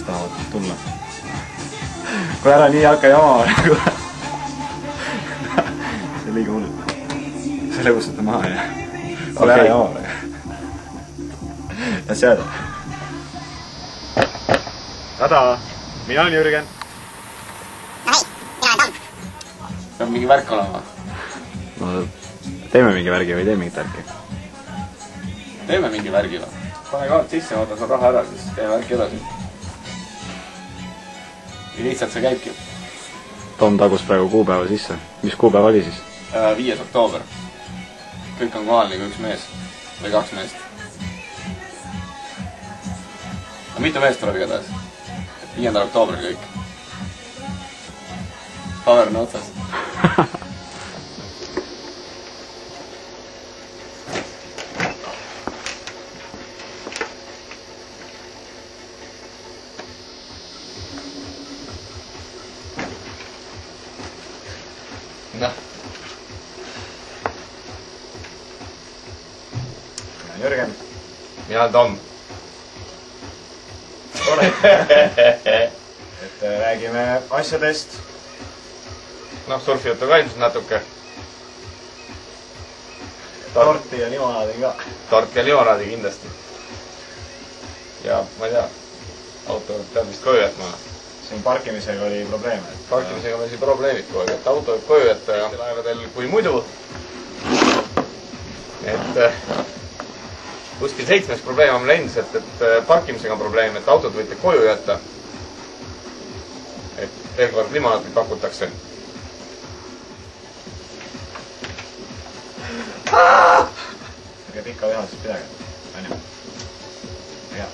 tahavad tulla. Kui ära nii hakka jama nagu. See liiga hull. Selle kustuta maha ja kui ära jama praegu. Las jääda. Tada! Mina olen Jürgen. No hei, mina olen Tom. Peab mingi värk olema. No teeme mingi värgi või tee mingit värki? Teeme mingi värgi või? Pane kaart sisse, vaata sul raha ära, siis teeme värki edasi. Nii lihtsalt see käibki. Tom tagus praegu kuupäeva sisse. Mis kuupäev oli siis? 5. oktoober. Kõik on kohal nagu üks mees. Või 2 meest. No mitu meest tuleb igatahes? 5. oktoobril kõik. Paver on otsas. Noh. Jürgen. Mina olen Tom. Tore. Et räägime asjadest. Noh, surfijuttu ka ilmselt natuke. Torti ja limonaadi ka. Tort ja limonaadi kindlasti. Ja ma ei tea, auto peab vist koju jätma. Siin parkimisega oli probleeme. Parkimisega meil siin probleemid kogu aeg, et auto võib koju jätta ja laevadel kui muidu. Et kuskil 7. probleem on meil endiselt, et parkimisega on probleem, et autod võite koju jätta. Et veel kord limonaatit pakutakse. Ega pikka vihasest midagi. On ju? Hea.